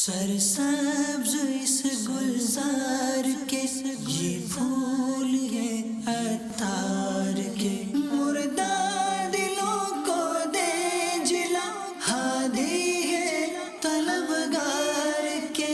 سرسبز اس گلزار کے یہ پھول یہ عطار کے مردہ دلوں کو دے جلا ہادی ہے طلبگار کے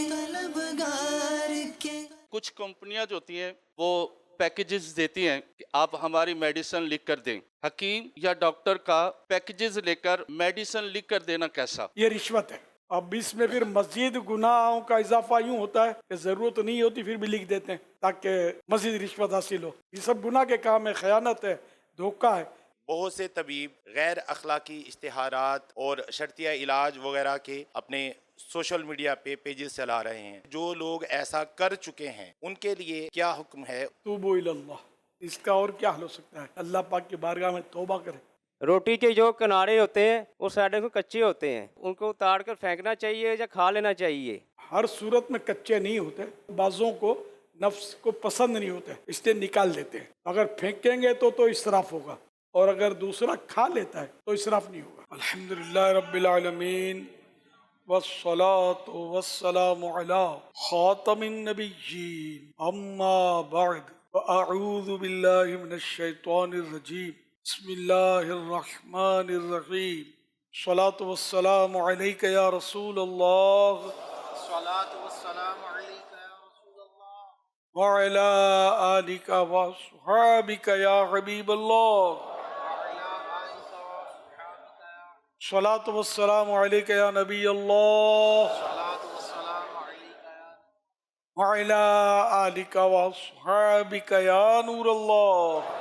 کچھ کمپنیاں جو ہوتی ہیں وہ پیکیجز دیتی ہیں کہ آپ ہماری میڈیسن لکھ کر دیں. حکیم یا ڈاکٹر کا پیکیجز لے کر میڈیسن لکھ کر دینا کیسا؟ یہ رشوت ہے. اب اس میں پھر مزید گناہوں کا اضافہ یوں ہوتا ہے کہ ضرورت نہیں ہوتی پھر بھی لکھ دیتے ہیں تاکہ مزید رشوت حاصل ہو. یہ سب گناہ کے کام ہے، خیانت ہے، دھوکہ ہے. بہت سے طبیب غیر اخلاقی اشتہارات اور شرطیہ علاج وغیرہ کے اپنے سوشل میڈیا پہ پیجز چلا رہے ہیں. جو لوگ ایسا کر چکے ہیں ان کے لیے کیا حکم ہے؟ توبوا الی اللہ. اس کا اور کیا حل ہو سکتا ہے؟ اللہ پاک کی بارگاہ میں توبہ کرے. روٹی کے جو کنارے ہوتے ہیں وہ سائڈوں کو کچے ہوتے ہیں، ان کو اتار کر پھینکنا چاہیے یا کھا لینا چاہیے؟ ہر صورت میں کچے نہیں ہوتے، بعضوں کو نفس کو پسند نہیں ہوتے اس لیے نکال دیتے ہیں. اگر پھینکیں گے تو اسراف ہوگا، اور اگر دوسرا کھا لیتا ہے تو اسراف نہیں ہوگا. الحمدللہ رب العالمین والصلاة والسلام علی خاتم النبیین اما بعد فاعوذ باللہ من الشیطان الرجیم بسم اللہ الرحمن الرحیم. الصلاة والسلام علیک یا رسول اللہ وعلی آلک واصحابک یا حبیب اللہ. الصلاة والسلام علیک یا نبی اللہ وعلی آلک واصحابک یا نور اللہ.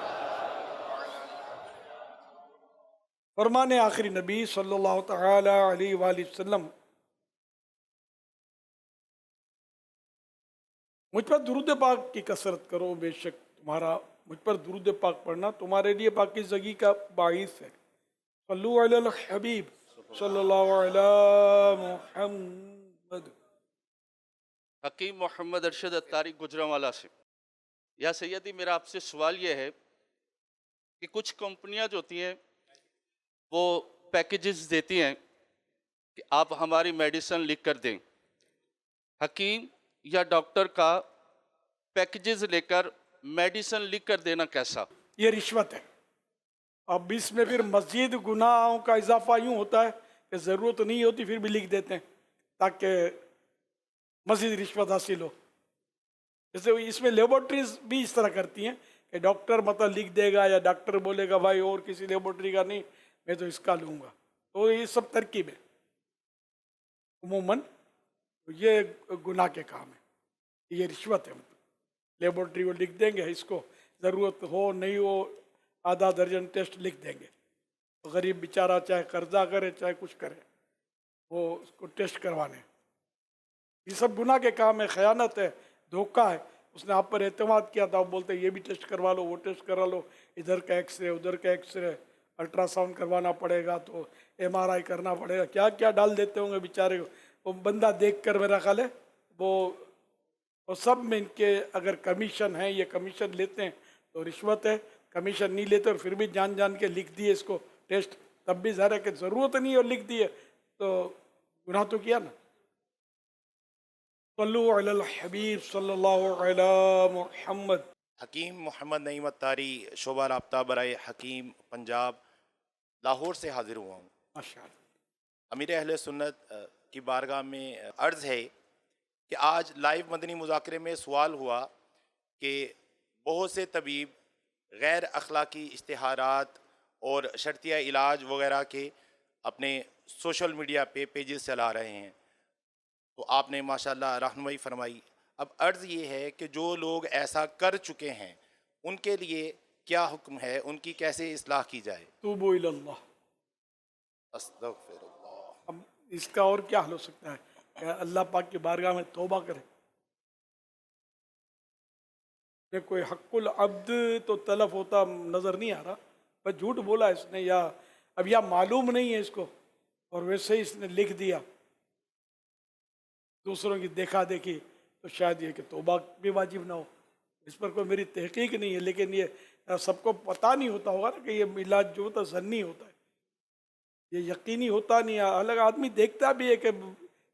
فرمان آخری نبی صلی اللہ تعالی علیہ وآلہ وسلم: مجھ پر درود پاک کی کثرت کرو، بے شک تمہارا مجھ پر درود پاک پڑھنا تمہارے لیے پاکیزگی کا باعث ہے. صلو علی الحبیب صلی اللہ علی محمد. حکیم محمد ارشد اتاری گجرانوالہ سے. یا سیدی، میرا آپ سے سوال یہ ہے کہ کچھ کمپنیاں جو ہوتی ہیں وہ پیکیجز دیتی ہیں کہ آپ ہماری میڈیسن لکھ کر دیں. حکیم یا ڈاکٹر کا پیکیجز لے کر میڈیسن لکھ کر دینا کیسا؟ یہ رشوت ہے. اب اس میں پھر مزید گناہوں کا اضافہ یوں ہوتا ہے کہ ضرورت نہیں ہوتی پھر بھی لکھ دیتے ہیں تاکہ مزید رشوت حاصل ہو. جیسے اس میں لیبارٹریز بھی اس طرح کرتی ہیں کہ ڈاکٹر مطلب لکھ دے گا یا ڈاکٹر بولے گا بھائی اور کسی لیبارٹری کا نہیں، میں تو اس کا لوں گا. تو یہ سب ترکیب ہے. عموماً یہ گناہ کے کام ہے، یہ رشوت ہے. لیبارٹری وہ لکھ دیں گے، اس کو ضرورت ہو نہیں ہو آدھا درجن ٹیسٹ لکھ دیں گے. غریب بیچارہ چاہے قرضہ کرے چاہے کچھ کرے وہ اس کو ٹیسٹ کروانے. یہ سب گناہ کے کام ہے، خیانت ہے، دھوکہ ہے. اس نے آپ پر اعتماد کیا تھا، آپ بولتے یہ بھی ٹیسٹ کروا لو، وہ ٹیسٹ کروا لو، ادھر کا ایکس رے ادھر کا ایکس رے، الٹرا ساؤنڈ کروانا پڑے گا تو ایم آر آئی کرنا پڑے گا، کیا کیا ڈال دیتے ہوں گے بیچارے کو. وہ بندہ دیکھ کر میرا خیال ہے وہ سب میں ان کے اگر کمیشن ہے، یہ کمیشن لیتے ہیں تو رشوت ہے. کمیشن نہیں لیتے اور پھر بھی جان جان کے لکھ دیے اس کو ٹیسٹ، تب بھی ظاہر ہے کہ ضرورت نہیں اور لکھ دیے تو گناہ تو کیا نا. صلو علی الحبیب صلی اللہ علی محمد. حکیم محمد نعیم اتاری، شعبہ رابطہ برائے حکیم پنجاب، لاہور سے حاضر ہوا ہوں. ماشاء اللہ. امیر اہل سنت کی بارگاہ میں عرض ہے کہ آج لائیو مدنی مذاکرے میں سوال ہوا کہ بہت سے طبیب غیر اخلاقی اشتہارات اور شرطیہ علاج وغیرہ کے اپنے سوشل میڈیا پہ پیجز چلا رہے ہیں. تو آپ نے ماشاءاللہ رہنمائی فرمائی. اب عرض یہ ہے کہ جو لوگ ایسا کر چکے ہیں ان کے لیے کیا حکم ہے، ان کی کیسے اصلاح کی جائے؟ توبوا الی اللہ. استغفر اللہ. اب اس کا اور کیا حل ہو سکتا ہے کہ اللہ پاک کی بارگاہ میں توبہ کرے. کہ کوئی حق العبد تو تلف ہوتا نظر نہیں آ رہا، بس جھوٹ بولا اس نے، یا اب یا معلوم نہیں ہے اس کو اور ویسے ہی اس نے لکھ دیا دوسروں کی دیکھا دیکھی، تو شاید یہ کہ توبہ بھی واجب نہ ہو. اس پر کوئی میری تحقیق نہیں ہے، لیکن یہ سب کو پتہ نہیں ہوتا ہوگا نا کہ یہ علاج جو ہوتا ہے ظنی ہوتا ہے، یہ یقینی ہوتا نہیں ہے. الگ آدمی دیکھتا بھی ہے کہ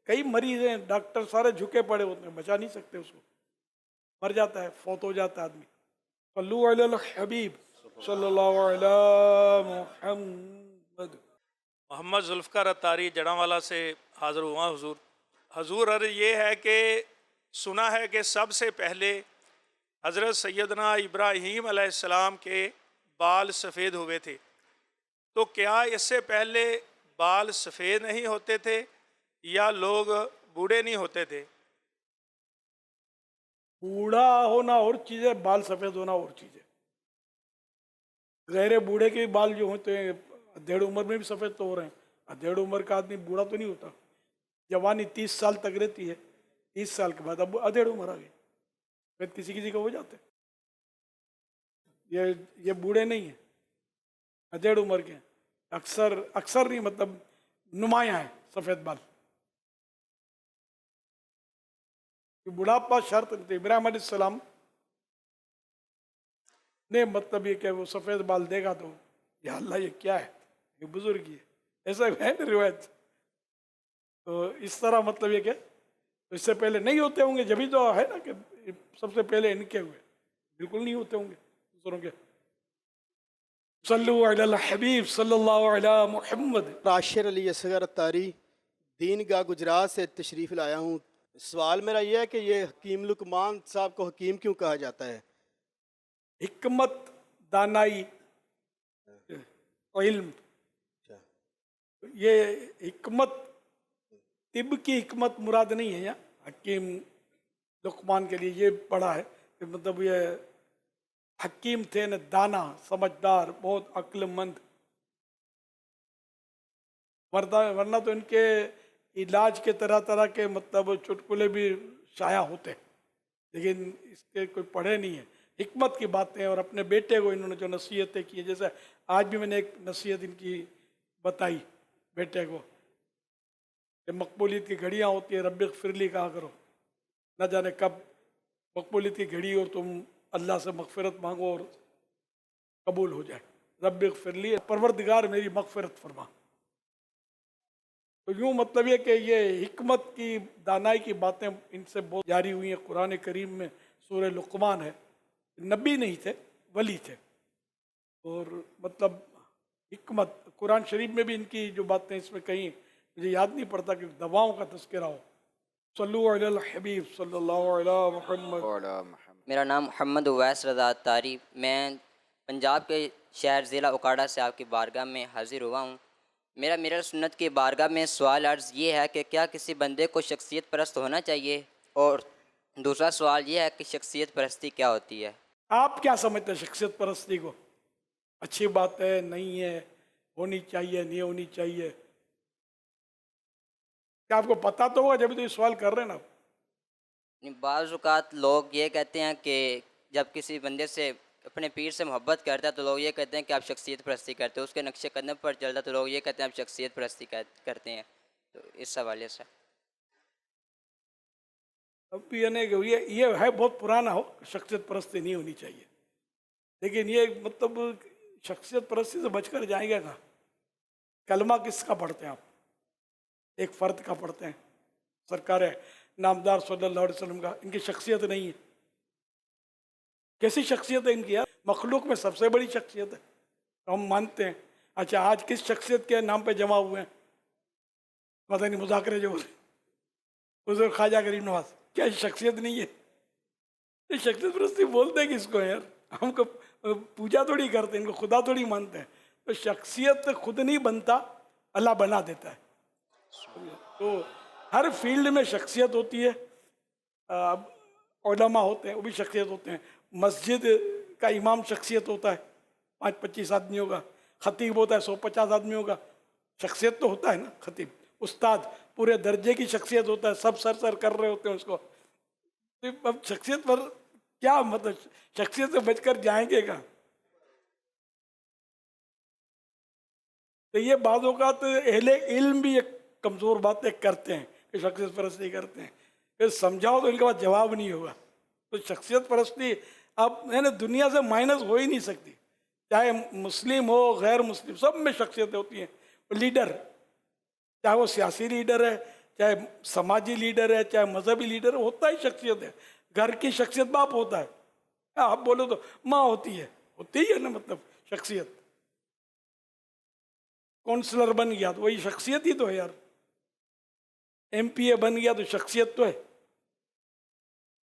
कई मरीज हैं, डॉक्टर सारे झुके पड़े होते हैं, बचा नहीं सकते उसको, मर जाता है, फौत हो जाता है आदमी। सल्लु अलल हबीब सल्लल्लाहु अलैहि मुहम्मद। मोहम्मद जुल्फ़िकार अत्तारी जड़ांवाला से हाज़िर हुआ हुजूर। हुजूर अर्ज़ ये है कि सुना है कि सबसे पहले हज़रत सैयदना इब्राहीम अलैहिस्सलाम के बाल सफ़ेद हुए थे, तो क्या इससे पहले बाल सफ़ेद नहीं होते थे या लोग बूढ़े नहीं होते थे? बूढ़ा होना और चीज़ है, बाल सफ़ेद होना और चीज़ है। गहरे बूढ़े के बाल जो होते हैं अधेड़ उम्र में भी सफ़ेद तो हो रहे हैं। अधेड़ उम्र का आदमी बूढ़ा तो नहीं होता, जवानी 30 साल तक रहती है, 30 साल के बाद अब अधेड़ उम्र आ गई, फिर किसी किसी को हो जाते हैं। ये बूढ़े नहीं है, अधेड़ उम्र के हैं। अक्सर नहीं, मतलब नुमाया है सफ़ेद बाल। बुढ़ापा शर्त नहीं थी। इब्राहिम अलैहिस्सलाम ने मतलब ये कि वो सफ़ेद बाल देगा तो या अल्लाह ये क्या है, ये बुजुर्ग ही है, ऐसा है ना रिवायत। तो इस तरह मतलब ये क्या, तो इससे पहले नहीं होते होंगे, जब भी तो है ना कि सबसे पहले इनके हुए, बिल्कुल नहीं होते होंगे दूसरों के। सल्लु अलल हबीब सल्लल्लाहु अलैहि मुहम्मद। राशिर अली असगर अत्तारी, दीन गाह गुजरात से तशरीफ़ लाया हूँ। सवाल मेरा ये है कि ये हकीम लुकमान साहब को हकीम क्यों कहा जाता है? हिकमत, दानाई, इल्म, ये हिकमत तिब की हिकमत मुराद नहीं है यहाँ। हकीम लुकमान के लिए ये पढ़ा है कि मतलब ये हकीम थे न, दाना, समझदार, बहुत अक्लमंद। वरना तो इनके इलाज के तरह तरह के मतलब चुटकुले भी शाया होते हैं, लेकिन इसके कोई पढ़े नहीं है। हिकमत की बातें, और अपने बेटे को इन्होंने जो नसीहतें की है, जैसे आज भी मैंने एक नसीहत इनकी बताई बेटे को कि मकबूलियत की घड़ियाँ होती है, रब्बि ग़फ़िरली कहा करो, न जाने कब मकबूलियत की घड़ी और तुम अल्लाह से मग़फ़िरत मांगो और कबूल हो जाए। रब्बि ग़फ़िरली, परवरदिगार मेरी मग़फ़िरत फरमा। तो यूँ मतलब ये कि ये हिकमत की, दानाई की बातें इनसे बहुत जारी हुई हैं। कुरान करीम में सूरह लुक़मान है, नबी नहीं थे, वली थे। और मतलब हिकमत कुरान शरीफ में भी इनकी जो बातें इसमें कहीं मुझे याद नहीं पड़ता कि दवाओं का तज़किरा हो। सल्लु अलल हबीब सल्लल्लाहु अलैहि मुहम्मद। मेरा नाम मोहम्मद उवैस रज़ा अत्तारी, मैं पंजाब के शहर ज़िला उकाड़ा से आपकी बारगाह में हाज़िर हुआ हूँ। मेरा मिरर सुन्नत की बारगाह में सवाल अर्ज़ ये है कि क्या किसी बंदे को शख्सियत परस्त होना चाहिए, और दूसरा सवाल ये है कि शख्सियत परस्ती क्या होती है? आप क्या समझते हैं शख्सियत परस्ती को? अच्छी बात है, नहीं है, होनी चाहिए, नहीं होनी चाहिए? क्या आपको पता तो होगा जब तो ये सवाल कर रहे हैं ना। बाज़ औक़ात लोग ये कहते हैं कि जब किसी बंदे से, अपने पीर से मोहब्बत करता है तो लोग ये कहते हैं कि आप शख्सियत परस्ती करते हो, उसके नक्शे कदम पर चलता तो लोग ये कहते हैं आप शख्सियत परस्ती करते हैं। तो इस हवाले से अब ये है बहुत पुराना हो, शख्सियत परस्ती नहीं होनी चाहिए, लेकिन ये मतलब शख्सियत परस्ती से बचकर जाएंगे ना। कलमा किसका पढ़ते हैं आप? एक फ़र्द का पढ़ते हैं, सरकार नामदार सल्लल्लाहु अलैहि वसल्लम का। इनकी शख्सियत नहीं है। कैसी शख्सियत है इनकी यार? मखलूक में सबसे बड़ी शख्सियत है, तो हम मानते हैं। अच्छा, आज किस शख्सियत के नाम पे जमा हुए हैं? पता नहीं, मुज़ाकरे जो हुज़ूर ख्वाजा गरीब नवाज, क्या शख्सियत नहीं है? ये शख्सियत परस्ती बोलते हैं किसको यार? हमको पूजा थोड़ी करते हैं, इनको खुदा थोड़ी मानते हैं। तो शख्सियत खुद नहीं बनता, अल्लाह बना देता है। तो हर फील्ड में शख्सियत होती है। उलमा होते हैं, वो भी शख्सियत होते हैं। मस्जिद का इमाम शख्सियत होता है, 5-25 आदमियों का। खतीब होता है 150 आदमियों का, शख्सियत तो होता है ना खतीब। उस्ताद पूरे दर्जे की शख्सियत होता है, सब सर कर रहे होते हैं उसको। तो अब शख्सियत पर क्या मतलब, शख्सियत से बचकर जाएंगे क्या? तो ये बाज़ औक़ात अहले इल्म भी एक कमज़ोर बातें करते हैं कि शख्सियत परस्ती करते हैं, फिर समझाओ तो इनके पास जवाब नहीं होगा। तो शख्सियत परस्ती अब है ना दुनिया से माइनस हो ही नहीं सकती, चाहे मुस्लिम हो गैर मुस्लिम, सब में शख्सियतें होती हैं। लीडर, चाहे वो सियासी लीडर है, चाहे समाजी लीडर है चाहे मजहबी लीडर है, होता ही शख्सियत है। घर की शख्सियत बाप होता है, आप बोलो तो माँ होती है ना, मतलब शख्सियत। काउंसलर बन गया तो वही शख्सियत ही तो है यार, एमपीए बन गया तो शख्सियत तो है।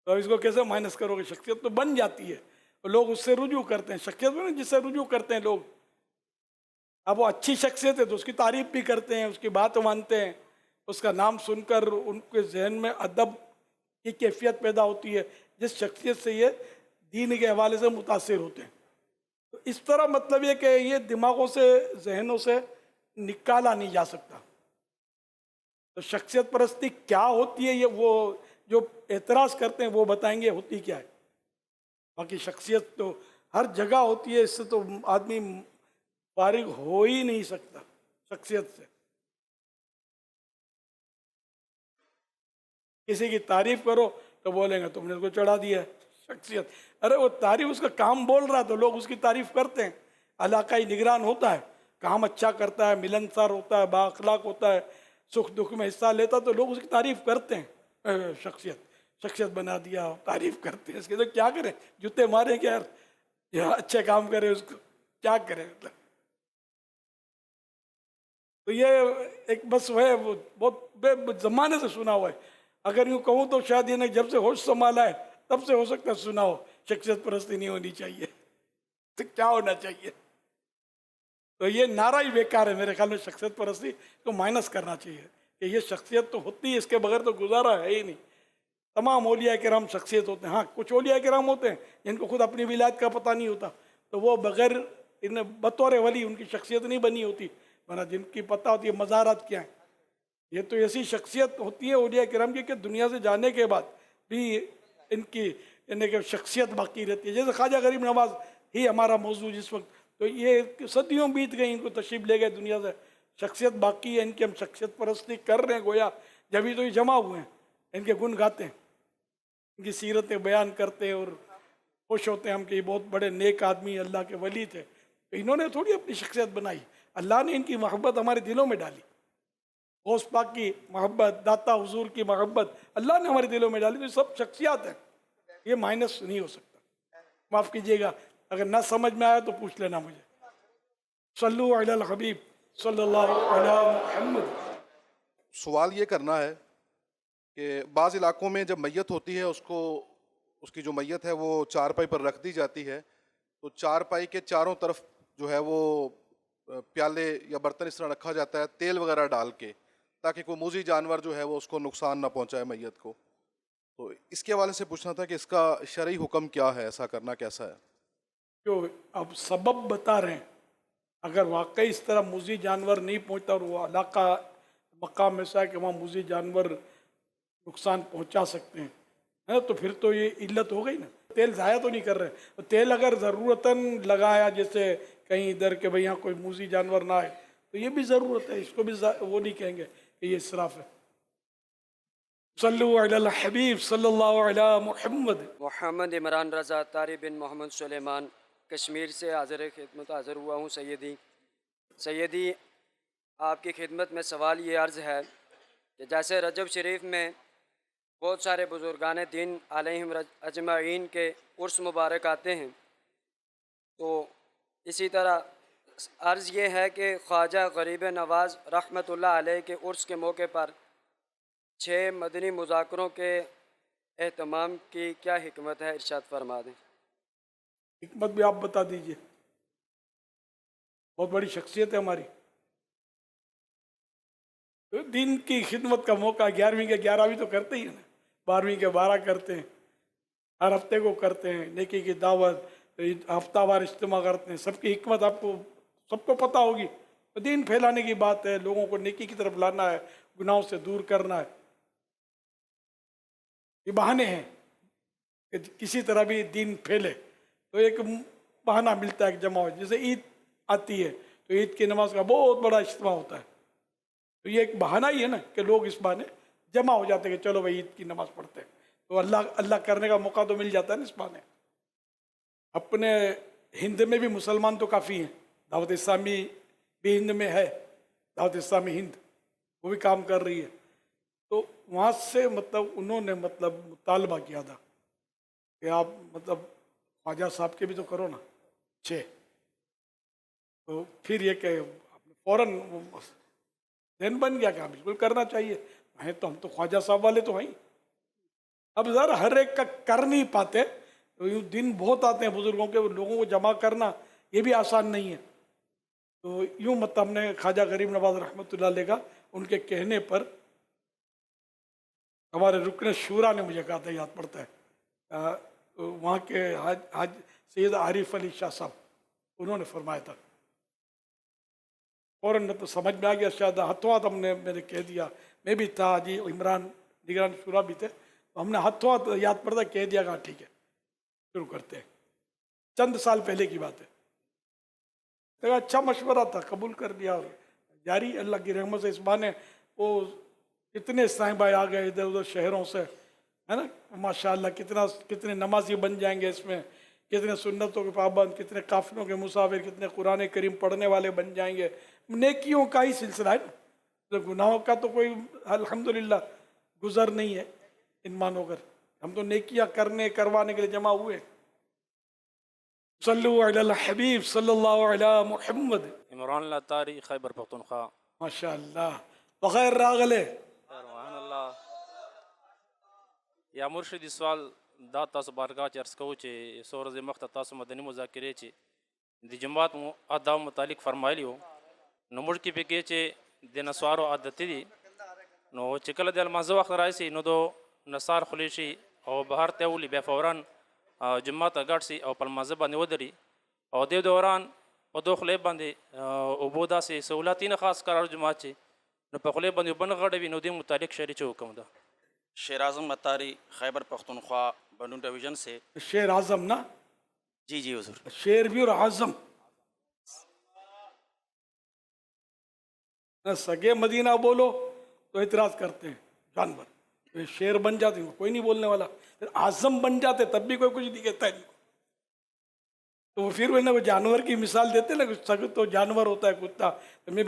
तो इसको कैसे माइनस करोगे? शख्सियत तो बन जाती है, लोग उससे रुजू करते हैं। शख्सियत में जिससे रुजू करते हैं लोग, अब वो अच्छी शख्सियत है तो उसकी तारीफ भी करते हैं, उसकी बात मानते हैं, उसका नाम सुनकर उनके जहन में अदब की कैफियत पैदा होती है, जिस शख्सियत से ये दीन के हवाले से मुतासिर होते हैं। तो इस तरह मतलब ये कि ये दिमागों से, जहनों से निकाला नहीं जा सकता। तो शख्सियत परस्ती क्या होती है, ये वो जो एतराज़ करते हैं वो बताएंगे होती क्या है। बाकी शख्सियत तो हर जगह होती है, इससे तो आदमी फारिग हो ही नहीं सकता शख्सियत से। किसी की तारीफ करो तो बोलेंगे तुमने उसको चढ़ा दिया है, शख्सियत। अरे वो तारीफ, उसका काम बोल रहा है तो लोग उसकी तारीफ करते हैं। इलाकाई निगरान होता है, काम अच्छा करता है, मिलनसार होता है, बाअखलाक होता है, सुख दुख में हिस्सा लेता है तो लोग उसकी तारीफ करते हैं। शख्सियत बना दिया, तारीफ करते हैं इसके, तो क्या करें? जूते मारे क्या यार, यहाँ अच्छे काम करे उसको क्या करें मतलब। तो ये एक बस वो है, वो बहुत ज़माने से सुना हुआ है। अगर यूँ कहूँ तो शायद ये जब से होश संभाला है तब से हो सकता है सुना हो, शख्सियत परस्ती नहीं होनी चाहिए। तो क्या होना चाहिए? तो ये नारा ही बेकार है मेरे ख्याल में। शख्सियत परस्ती को माइनस करना चाहिए कि ये शख्सियत तो होती है, इसके बगैर तो गुजारा है ही नहीं। तमाम औलिया किराम शख्सियत होते हैं। हाँ, कुछ औलिया किराम होते हैं जिनको खुद अपनी विलायत का पता नहीं होता, तो वो बगैर इन्हें बतौर वली उनकी शख्सियत नहीं बनी होती, वरना जिनकी पता होती है मज़ारात क्या है। ये तो ऐसी शख्सियत होती है औलिया किराम की कि दुनिया से जाने के बाद भी इनकी शख्सियत बाकी रहती है। जैसे ख्वाजा गरीब नवाज ही हमारा मौजूद जिस वक्त, तो ये सदियों बीत गई, इनको तशरीफ ले गए दुनिया से, शख्सियत बाकी है इनकी। हम शख्सियत परस्ती कर रहे हैं गोया, जब ही तो ये जमा हुए हैं, इनके गुण गाते हैं, इनकी सीरतें बयान करते हैं और खुश होते हैं हम कि ये बहुत बड़े नेक आदमी अल्लाह के वली थे। तो इन्होंने थोड़ी अपनी शख्सियत बनाई, अल्लाह ने इनकी मोहब्बत हमारे दिलों में डाली। गौस पाक की मोहब्बत, दाता हुजूर की मोहब्बत अल्लाह ने हमारे दिलों में डाली। तो ये सब शख्सियात हैं, ये माइनस नहीं हो सकता। माफ़ कीजिएगा, अगर ना समझ में आया तो पूछ लेना मुझे। सल्लु अलल हबीब सल्लल्लाहु अलैहि मुहम्मद। सवाल ये करना है कि बाज़ इलाकों में जब मैयत होती है, उसकी जो मैयत है वो चारपाई पर रख दी जाती है, तो चारपाई के चारों तरफ जो है वो प्याले या बर्तन इस तरह रखा जाता है तेल वगैरह डाल के, ताकि कोई मूजी जानवर जो है वो उसको नुकसान ना पहुंचाए मैयत को। तो इसके हवाले से पूछना था कि इसका शरई हुक्म क्या है, ऐसा करना कैसा है? जो अब सबब बता रहे हैं, अगर वाकई इस तरह मूजी जानवर नहीं पहुंचता और वो इलाका मकाम ऐसा है कि वहाँ मूजी जानवर नुकसान पहुंचा सकते हैं, है, तो फिर तो ये इल्लत हो गई ना। तेल ज़ाया तो नहीं कर रहे, तो तेल अगर ज़रूरतन लगाया जैसे कहीं इधर के भाई यहाँ कोई मूजी जानवर ना आए, तो ये भी ज़रूरत है, इसको भी वो नहीं कहेंगे कि ये इसराफ है। सल्लु अलल हबीब सल्लल्लाहु अलैहि मुहम्मद। मोहम्मद इमरान रज़ा तारी बिन मोहम्मद सुलेमान कश्मीर से हाज़िर खिदमत हाज़िर हुआ हूँ। सैयदी आपकी खिदमत में सवाल ये अर्ज़ है कि जैसे रजब शरीफ में बहुत सारे बुज़ुर्गान दीन अलैहिम अजमाइन के उर्स मुबारक आते हैं, तो इसी तरह अर्ज़ ये है कि ख्वाजा गरीब नवाज़ रहमतुल्लाह अलैह के उर्स के मौके पर 6 मदनी मुज़ाकरों के एहतमाम की क्या हिकमत है, इरशाद फरमा दें। हिकमत भी आप बता दीजिए, बहुत बड़ी शख्सियत है हमारी। तो दिन की खिदमत का मौका 11वीं के 11 भी तो करते ही हैं ना, 12वीं के 12 करते हैं, हर हफ्ते को करते हैं, नेकी की दावत, हफ्तावार इज्तिमा करते हैं। सबकी हिकमत आपको सबको पता होगी। तो दीन फैलाने की बात है, लोगों को नेकी की तरफ लाना है, गुनाहों से दूर करना है। ये बहाने हैं कि किसी तरह भी दीन फैले, तो एक बहाना मिलता है, एक जमा हो। जैसे ईद आती है तो ईद की नमाज का बहुत बड़ा इज्तिमा होता है, तो ये एक बहाना ही है ना कि लोग इस बहाने जमा हो जाते हैं कि चलो भाई ईद की नमाज पढ़ते हैं, तो अल्लाह करने का मौका तो मिल जाता है ना इस बहाने। अपने हिंद में भी मुसलमान तो काफ़ी हैं, दावत इस्लामी भी हिंद में है, दावत इस्लामी हिंद वो भी काम कर रही है। वहाँ से मतलब उन्होंने मतलब मुतालबा किया था कि आप मतलब ख्वाजा साहब के भी तो करो ना 6। तो फिर ये कि फ़ौरन दिन बन गया कि हाँ बिल्कुल करना चाहिए हैं, तो हम तो ख्वाजा साहब वाले तो हैं ही। अब ज़रा हर एक का कर नहीं पाते, तो यूँ दिन बहुत आते हैं बुज़ुर्गों के, लोगों को जमा करना ये भी आसान नहीं है। तो यूँ मतलब हमने ख्वाजा गरीब नवाज रहमतुल्लाह अलैह का उनके कहने पर हमारे रुकन शूरा ने मुझे कहा था, याद पड़ता है, वहाँ के हाज सैयद आरिफ अली शाह साहब, उन्होंने फरमाया था। फ़ौरन तो समझ में आ गया, शायद हाथों हाथ हमने मैंने कह दिया, मैं भी था जी, इमरान निगरान शूरा भी थे, तो हमने हाथों हाथ याद पड़ता कह दिया कि ठीक है शुरू करते हैं। चंद साल पहले की बात है। तो अच्छा मशवरा था, कबूल कर लिया और जारी अल्लाह की रहमत से इस बहाने वो इतने साईं भाई आ गए इधर उधर शहरों से, है ना, माशाअल्लाह कितने नमाजी बन जाएंगे इसमें, कितने सुन्नतों के पाबंद, कितने काफिलों के मुसाफिर, कितने कुरान करीम पढ़ने वाले बन जाएंगे। नेकियों का ही सिलसिला है ना, तो गुनाहों का तो कोई अल्हम्दुलिल्लाह गुजर नहीं है इन मानों कर। हम तो नेकियां करवाने के लिए जमा हुए। सल्लु अला हबीब सल्लल्लाहु अला मुहम्मद। इमरान लतारी खैबर पख्तूनख्वा। माशाअल्लाह बगैर रागले या मुर्शिद सवाल दा तासु बारगाह चर्च को चे सोरज मख्त तासु मदनी मुजाकिरे चे दी जमात मु अदा मुतालिक फरमाइलियो नो मुड़की पे के चे दिन स्वारो आदत दी नो चिकल दल मज़ो वक्त राइसी नो दो नसार खुलेशी और बाहर तेवली बेफौरन जमात अगट सी और पल मज़ब बंदे उधरी और दे दौरान और दो खले बंदे उबोदा से सहूलती न खास करार जमात चे नो पखले बंदे बन गड़े भी नो दी मुतालिक शहरी चे हुक्म दा। शेर आज़म अतारी खैबर पख्तूनख्वा बनून डिवीज़न से। शेर आज़म ना? जी जी हुजूर। शेर भी और आज़म ना, सगे मदीना बोलो तो इतराज़ करते हैं जानवर, तो शेर बन जाते हैं कोई नहीं बोलने वाला, फिर आज़म बन जाते तब भी कोई कुछ नहीं कहता है। तो फिर वो ना वो जानवर की मिसाल देते ना, सग तो जानवर होता है कुत्ता, तो मैं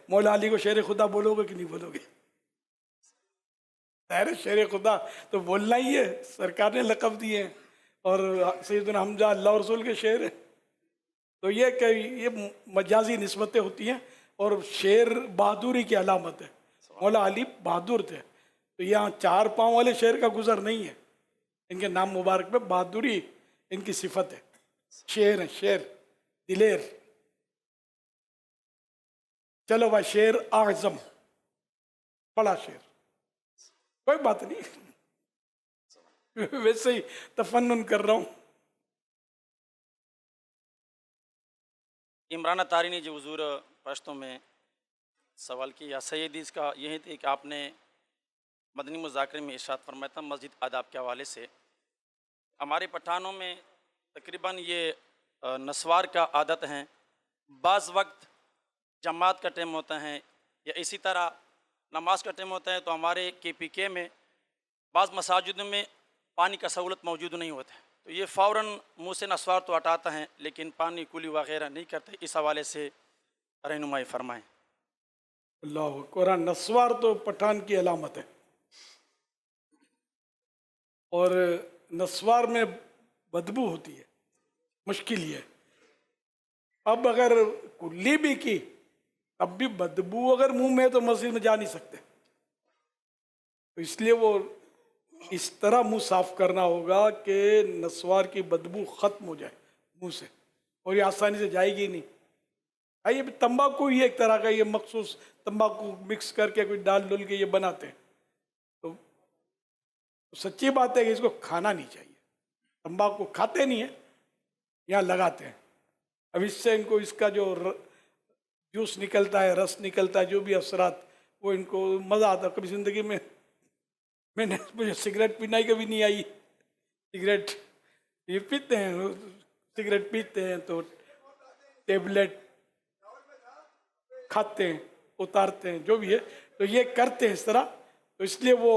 मौला अली को शेर खुदा बोलोगे कि नहीं बोलोगे? अरे शेर खुदा तो बोलना ही है, सरकार ने लक़ब दिए हैं और सैयदना हमजा अल्लाह रसूल के शेर है। तो ये मजाजी निस्बतें होती हैं और शेर बहादुरी की अलामत है। मौला अली बहादुर थे, तो यहाँ 4 पाँव वाले शेर का गुजर नहीं है, इनके नाम मुबारक में बहादुरी इनकी सिफत है। शेर है, शेर दिलेर। चलो भाई शेर आज़म, बड़ा शेर, कोई बात नहीं, वैसे ही तफन्नुन कर रहा हूँ। इमरान अतारी ने जो हुजूर पश्तों में सवाल किया सैयदी, इसका यही थी कि आपने मदनी मुज़ाकरे में इरशाद फरमाया था मस्जिद आदाब के हवाले से। हमारे पठानों में तकरीबन ये नस्वार का आदत है, बाज़ वक्त जमात का टाइम होता है या इसी तरह नमाज का टाइम होता है, तो हमारे KPK में बाज़ मसाजिदों में पानी का सहूलत मौजूद नहीं होता है, तो ये फ़ौरन मुँह से नस्वार तो हटाता हैं लेकिन पानी कुली वगैरह नहीं करते। इस हवाले से रहनुमाई फरमाएँ। अल्लाह कुरान, नस्वार तो पठान की अलामत है और नस्वार में बदबू होती है, मुश्किल ही है। अब अगर कुल्ली भी की तब भी बदबू अगर मुंह में है तो मस्जिद में जा नहीं सकते, तो इसलिए वो इस तरह मुंह साफ करना होगा कि नस्वार की बदबू ख़त्म हो जाए मुंह से, और ये आसानी से जाएगी नहीं। ये तंबाकू ही एक तरह का, ये मखसूस तंबाकू मिक्स करके कोई डाल डुल के ये बनाते हैं, तो सच्ची बात है कि इसको खाना नहीं चाहिए। तंबाकू खाते नहीं है, यहाँ लगाते हैं। अब इससे इनको इसका जो जूस निकलता है, रस निकलता है, जो भी असरात, वो इनको मज़ा आता है। कभी ज़िंदगी में मुझे सिगरेट पीना ही कभी नहीं आई। सिगरेट ये पीते हैं, सिगरेट पीते हैं तो टेबलेट खाते हैं, उतारते हैं, जो भी है, तो ये करते हैं इस तरह। तो इसलिए वो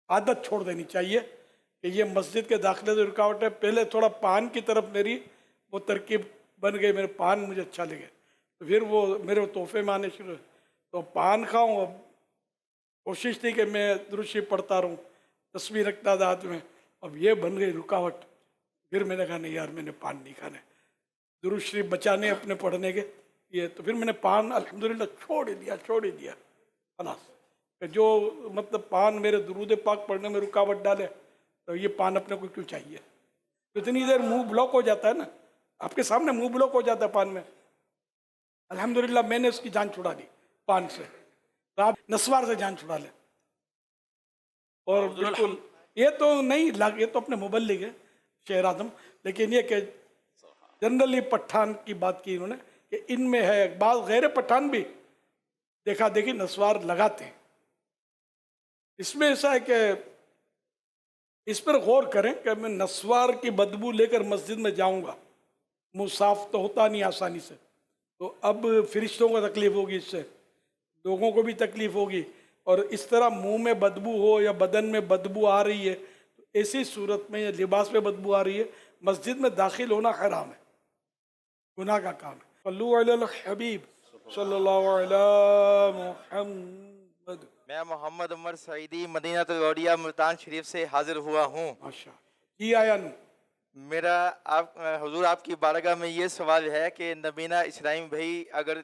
आदत छोड़ देनी चाहिए कि ये मस्जिद के दाखिले से रुकावट है। पहले थोड़ा पान की तरफ मेरी वो तरकीब बन गई, मेरे पान मुझे अच्छा लगे, तो फिर वो मेरे तोहफे में आने शुरू, तो पान खाऊँ। अब कोशिश थी कि मैं दुरूद शरीफ पढ़ता रहूं, तस्वीर रखता था हाथ में, अब ये बन गई रुकावट। फिर मैंने कहा नहीं यार, मैंने पान नहीं खाने, दुरूद शरीफ बचाने अपने पढ़ने के ये। तो फिर मैंने पान अल्हम्दुलिल्लाह छोड़ ही दिया खलास। जो मतलब पान मेरे दुरूद पाक पढ़ने में रुकावट डाले, तो ये पान अपने को क्यों चाहिए? इतनी देर मुंह ब्लॉक हो जाता है ना, आपके सामने मुंह ब्लॉक हो जाता है पान में। अल्हम्दुलिल्लाह मैंने उसकी जान छुड़ा दी पान से, तो आप नस्वार से जान छुड़ा लें। और बिल्कुल ये तो नहीं ये तो अपने मुबल्लिग है शेर आदम, लेकिन ये कि जनरली पठान की बात की इन्होंने कि इनमें है, बाद गैर पठान भी देखा देखी नस्वार लगाते हैं। इसमें ऐसा है कि इस पर गौर करें कि मैं नस्वार की बदबू लेकर मस्जिद में जाऊंगा, मुंह साफ तो होता नहीं आसानी से, तो अब फरिश्तों को तकलीफ होगी, इससे लोगों को भी तकलीफ होगी। और इस तरह मुंह में बदबू हो या बदन में बदबू आ रही है, तो ऐसी सूरत में या लिबास में बदबू आ रही है, मस्जिद में दाखिल होना हराम है, गुनाह का काम है। सल्लु अलल हबीब सल्लल्लाहु अलैहि मुहम्मद। मैं मोहम्मद उमर सईदी मदीना गौड़िया मुल्तान शरीफ से हाजिर हुआ हूँ। माशा जी आया नु। मेरा हुजूर आपकी बारगाह में ये सवाल है कि नबीना इस्राइम भाई अगर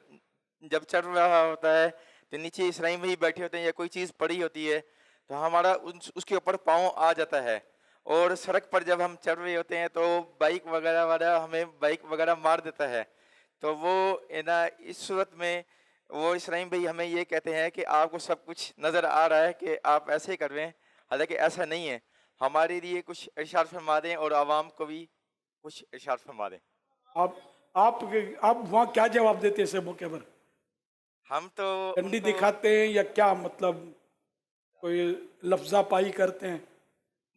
जब चढ़ रहा होता है तो नीचे इस्राइम भाई बैठे होते हैं या कोई चीज़ पड़ी होती है तो हमारा उसके ऊपर पाँव आ जाता है, और सड़क पर जब हम चढ़ रहे होते हैं तो बाइक वगैरह हमें बाइक वगैरह मार देता है। तो वो ना इस सूरत में वो इस्राइम भाई हमें ये कहते हैं कि आपको सब कुछ नज़र आ रहा है कि आप ऐसे ही कर रहे हैं, हालांकि ऐसा नहीं है। हमारे लिए कुछ इरशाद फरमा दें और आवाम को भी कुछ इरशाद फरमा दें। आप वहाँ क्या जवाब देते हैं ऐसे मौके पर? हम तो डंडी दिखाते हैं या क्या, मतलब कोई लफ्जा पाई करते हैं?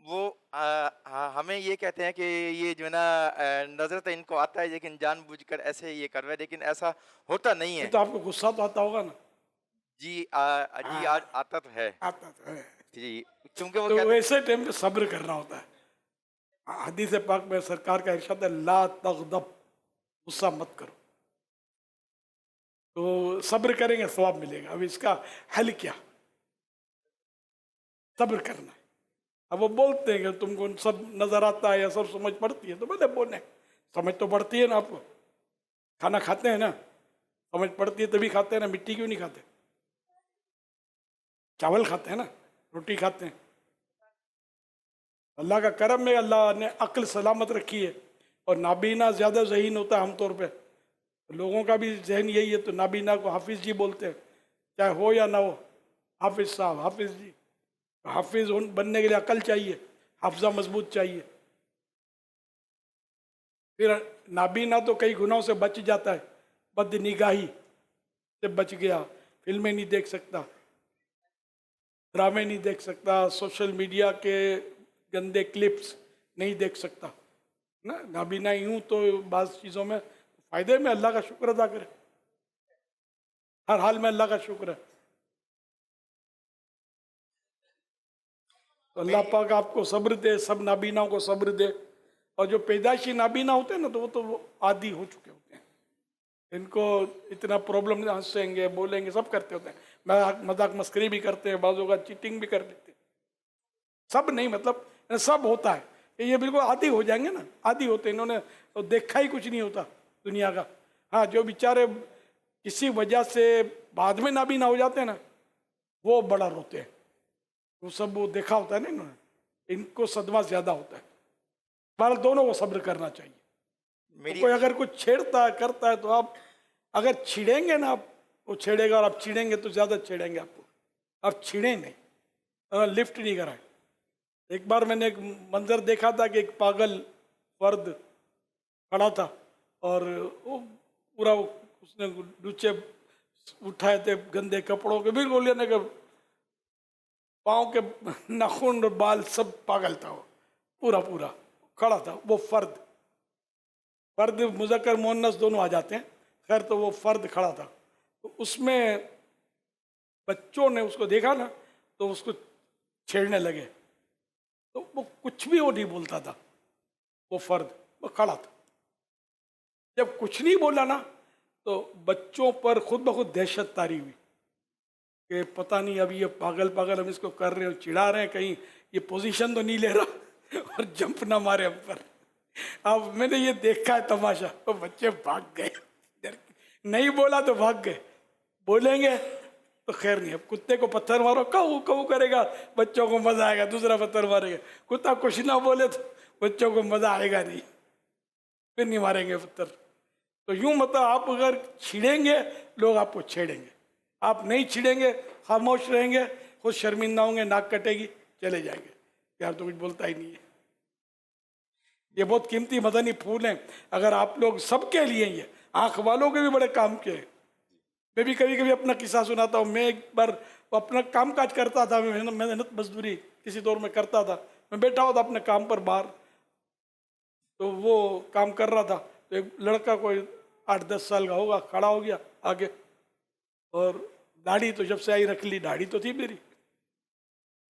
वो हमें ये कहते हैं कि ये जो है ना नज़र तो इनको आता है लेकिन जानबूझकर ऐसे ये कर रहे हैं, लेकिन ऐसा होता नहीं है। तो आपको गुस्सा तो आता होगा ना? जी जी आज आता तो है, आता तो है जी, क्योंकि वो तो वैसे टाइम पे सब्र करना होता है। हदीस पाक में सरकार का इरशाद है ला तग़दब, गुस्सा मत करो, तो सब्र करेंगे सवाब मिलेगा। अब इसका हल क्या? सब्र करना है। अब वो बोलते हैं कि तुमको सब नजर आता है या सब समझ पड़ती है, तो बोले बोले समझ तो पड़ती है ना, आपको खाना खाते हैं ना, समझ पड़ती है तभी खाते हैं ना, मिट्टी क्यों नहीं खाते? चावल खाते हैं ना, रोटी खाते हैं। अल्लाह का करम में अल्लाह ने अक्ल सलामत रखी है, और नाबीना ज़्यादा ज़हीन होता है आमतौर पे, लोगों का भी जहन यही है, तो नाबीना को हाफिज़ जी बोलते हैं, चाहे हो या ना हो। हाफिज़ साहब, हाफिज़ जी। हाफिज़ बनने के लिए अकल चाहिए, हाफजा मजबूत चाहिए। फिर नाबीना तो कई गुनाहों से बच जाता है, बदनिगाही से बच गया, फिल्में नहीं देख सकता, ड्रामे नहीं देख सकता, सोशल मीडिया के गंदे क्लिप्स नहीं देख सकता ना। नाबीना यूँ तो बाज़ चीज़ों में फ़ायदे में अल्लाह का शुक्र अदा करे, हर हाल में अल्लाह का शुक्र है। तो अल्लाह पाक आपको सब्र दे, सब नाबीनाओं को सब्र दे। और जो पैदाइशी नाबीना होते हैं ना, तो वो तो आदी हो चुके होते हैं, इनको इतना प्रॉब्लम, हंसेंगे बोलेंगे सब करते होते हैं, मजाक मस्करी भी करते हैं, बाज़ों का चीटिंग भी कर लेते हैं। सब नहीं, मतलब सब होता है, ये बिल्कुल आदी हो जाएंगे ना, आदी होते हैं, इन्होंने तो देखा ही कुछ नहीं होता दुनिया का। हाँ, जो बेचारे किसी वजह से बाद में नाबीना हो जाते हैं ना, वो बड़ा रोते हैं, वो सब वो देखा होता है ना इन्होंने, इनको सदमा ज़्यादा होता है। बहरहाल दोनों को सब्र करना चाहिए। तो कोई अगर कुछ छेड़ता है करता है, तो आप अगर छिड़ेंगे ना, आप वो छेड़ेगा, और आप छिड़ेंगे तो ज़्यादा छेड़ेंगे आपको, आप छिड़े नहीं, लिफ्ट नहीं कराएं। एक बार मैंने एक मंजर देखा था कि एक पागल फर्द खड़ा था, और वो पूरा उसने लुच्चे उठाए थे गंदे कपड़ों के, बिल्कुल लेने के पाँव के नाखून और बाल सब पागल था, वो पूरा पूरा खड़ा था। वो फर्द मुज़क्कर मुअन्नस दोनों आ जाते हैं, खैर तो वो फर्द खड़ा था। तो उसमें बच्चों ने उसको देखा ना, तो उसको छेड़ने लगे, तो वो कुछ भी वो नहीं बोलता था, वो फर्द वो खड़ा था। जब कुछ नहीं बोला ना, तो बच्चों पर खुद ब खुद दहशत तारी हुई, کہ پتہ نہیں اب یہ پاگل پاگل ہم اس کو کر رہے ہیں چڑھا رہے ہیں, کہیں یہ پوزیشن تو نہیں لے رہا اور جمپ نہ مارے ہم پر. اب میں نے یہ دیکھا ہے تماشا, وہ بچے بھاگ گئے, نہیں بولا تو بھاگ گئے, بولیں گے تو خیر نہیں. اب کتے کو پتھر مارو کہو کہو کرے گا, بچوں کو مزہ آئے گا, دوسرا پتھر مارے گا. کتا کچھ نہ بولے تو بچوں کو مزہ آئے گا نہیں, پھر نہیں ماریں گے پتھر. تو یوں مطلب آپ اگر چھڑیں گے لوگ آپ کو چھیڑیں گے, آپ نہیں چھڑیں گے خاموش رہیں گے خود شرمندہ ہوں گے, ناک کٹے گی چلے جائیں گے, یار تو کچھ بولتا ہی نہیں ہے. یہ بہت قیمتی مدنی پھول ہیں, اگر آپ لوگ سب کے لیے یہ آنکھ والوں کے بھی بڑے کام کے ہیں. میں بھی کبھی کبھی اپنا قصہ سناتا ہوں. میں ایک بار اپنا کام کاج کرتا تھا, میں محنت مزدوری کسی دور میں کرتا تھا, میں بیٹھا ہوا تھا اپنے کام پر باہر, تو وہ کام کر رہا تھا, تو ایک لڑکا کوئی 8-10 سال کا ہوگا کھڑا ہو گیا آگے, اور داڑھی تو جب سے آئی رکھ لی, داڑھی تو تھی میری,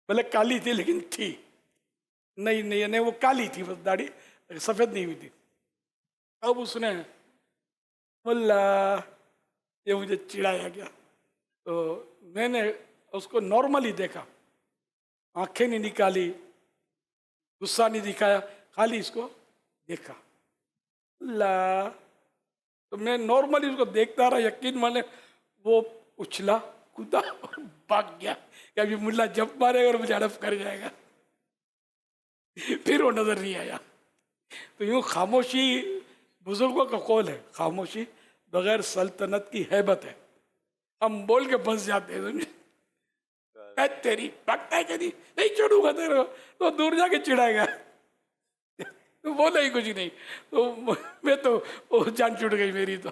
بھلے کالی تھی لیکن تھی, نہیں وہ کالی تھی بس, داڑھی سفید نہیں ہوئی تھی. اب اس نے اللہ یہ مجھے چڑھایا گیا, تو میں نے اس کو نارملی دیکھا, آنکھیں نہیں نکالی, غصہ نہیں دکھایا, خالی اس کو دیکھا. اللہ, تو میں نارملی اس کو دیکھتا رہا, یقین مانے وہ اچھلا کودا اور بھاگ گیا کہ ابھی ملا جب مارے گا اور مجھے ہڑپ کر جائے گا. پھر وہ نظر نہیں آیا. تو یوں خاموشی بزرگوں کا قول ہے, خاموشی بغیر سلطنت کی ہیبت ہے. ہم بول کے پھنس جاتے ہیں, تیری بھاگتا ہے کہ نہیں چھوڑوں گا تیرے, تو دور جا کے چڑھائے گا, تو بولا ہی کچھ نہیں. تو میں تو جان چھوٹ گئی میری. تو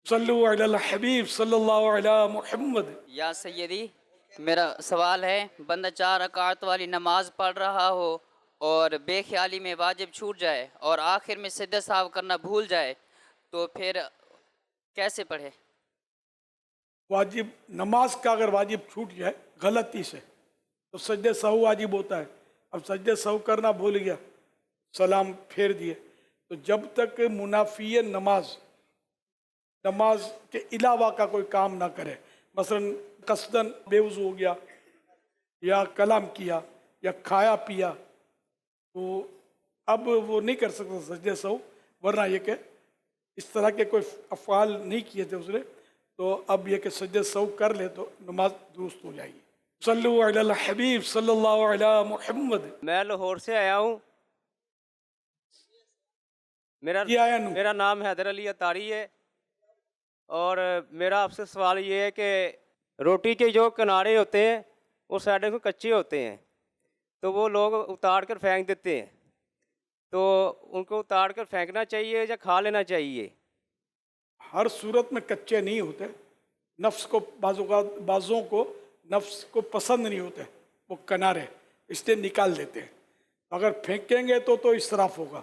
صلو علی الحبیب صلی اللہ علی محمد. یا سیدی, میرا سوال ہے, بندہ 4 رکعت والی نماز پڑھ رہا ہو اور بے خیالی میں واجب چھوٹ جائے اور آخر میں سجدہ سہو کرنا بھول جائے, تو پھر کیسے پڑھے؟ واجب نماز کا اگر واجب چھوٹ جائے غلطی سے تو سجدہ سہو واجب ہوتا ہے. اب سجدہ سہو کرنا بھول گیا, سلام پھیر دیے, تو جب تک منافی نماز کے علاوہ کا کوئی کام نہ کرے, مثلا قصداً بے وضو ہو گیا یا کلام کیا یا کھایا پیا, تو اب وہ نہیں کر سکتا سجدہ سہو, ورنہ یہ کہ اس طرح کے کوئی افعال نہیں کیے تھے اس نے, تو اب یہ کہ سجدہ سہو کر لے تو نماز درست ہو جائے گی. صلو علی الحبیب صلی اللہ علی محمد. میں لاہور سے آیا ہوں, میرا نام حیدر علی اطاری ہے, اور میرا آپ سے سوال یہ ہے کہ روٹی کے جو کنارے ہوتے ہیں وہ سائڈوں کو کچے ہوتے ہیں, تو وہ لوگ اتار کر پھینک دیتے ہیں, تو ان کو اتار کر پھینکنا چاہیے یا کھا لینا چاہیے؟ ہر صورت میں کچے نہیں ہوتے, نفس کو بعضوں کو نفس کو پسند نہیں ہوتے وہ کنارے, اس لیے نکال دیتے ہیں. اگر پھینکیں گے تو اسراف ہوگا,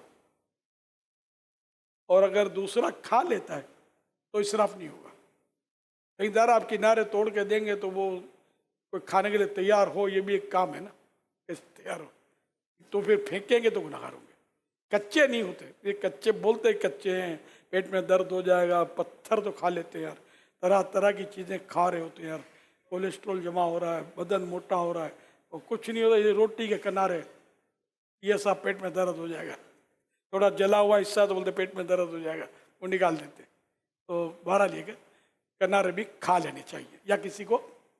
اور اگر دوسرا کھا لیتا ہے تو اسراف نہیں ہوگا. کئی دار آپ کنارے توڑ کے دیں گے تو وہ کوئی کھانے کے لیے تیار ہو, یہ بھی ایک کام ہے نا, تیار ہو تو پھر پھینکیں گے تو گناہگار ہوں گے. کچے نہیں ہوتے, یہ کچے بولتے کچے ہیں, پیٹ میں درد ہو جائے گا, پتھر تو کھا لیتے ہیں یار, طرح طرح کی چیزیں کھا رہے ہوتے ہیں یار, کولیسٹرول جمع ہو رہا ہے, بدن موٹا ہو رہا ہے, اور کچھ نہیں ہوتا. یہ روٹی کے کنارے یہ سب پیٹ میں درد ہو جائے گا, تھوڑا جلا ہوا حصہ تو بولتے پیٹ میں درد ہو جائے گا, وہ نکال دیتے. تو بہرحال یہ کہ کنارے بھی کھا لینے چاہیے یا کسی کو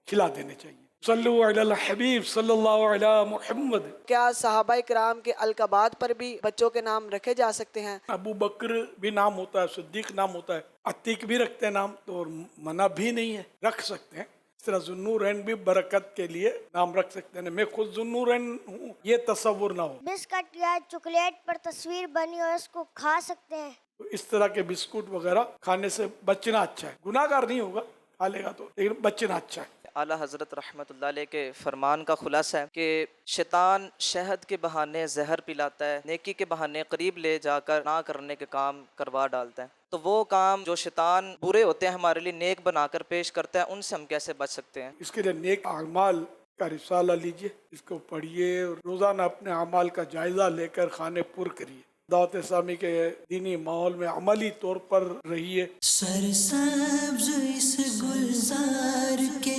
کھلا دینے چاہیے. صلو علی الحبیب صلی اللہ علی محمد. کیا صحابہ کرام کے القابات پر بھی بچوں کے نام رکھے جا سکتے ہیں؟ ابو بکر بھی نام ہوتا ہے, صدیق نام ہوتا ہے, عتیق بھی رکھتے ہیں نام, تو منع بھی نہیں ہے, رکھ سکتے ہیں. اس طرح ذوالنورین بھی برکت کے لیے نام رکھ سکتے ہیں. میں خود ذوالنورین ہوں, یہ تصور نہ ہو. بسکٹ یا چاکلیٹ پر تصویر بنی اور اس کو کھا سکتے ہیں. تو اس طرح کے بسکٹ وغیرہ کھانے سے بچنا اچھا ہے. گناہ گار نہیں ہوگا, کھا لے گا تو, لیکن بچنا اچھا ہے. اعلیٰ حضرت رحمۃ اللہ علیہ کے فرمان کا خلاصہ ہے کہ شیطان شہد کے بہانے زہر پلاتا ہے, نیکی کے بہانے قریب لے جا کر نہ کرنے کے کام کروا ڈالتا ہے. تو وہ کام جو شیطان برے ہوتے ہیں ہمارے لیے نیک بنا کر پیش کرتا ہے, ان سے ہم کیسے بچ سکتے ہیں؟ اس کے لیے نیک اعمال کا رسالہ لیجئے, اس کو پڑھیے, روزانہ اپنے اعمال کا جائزہ لے کر خانے پر کریے. دعوت اسلامی کے دینی ماحول میں عملی طور پر رہیے. سرسبز اس گلزار गुलजार के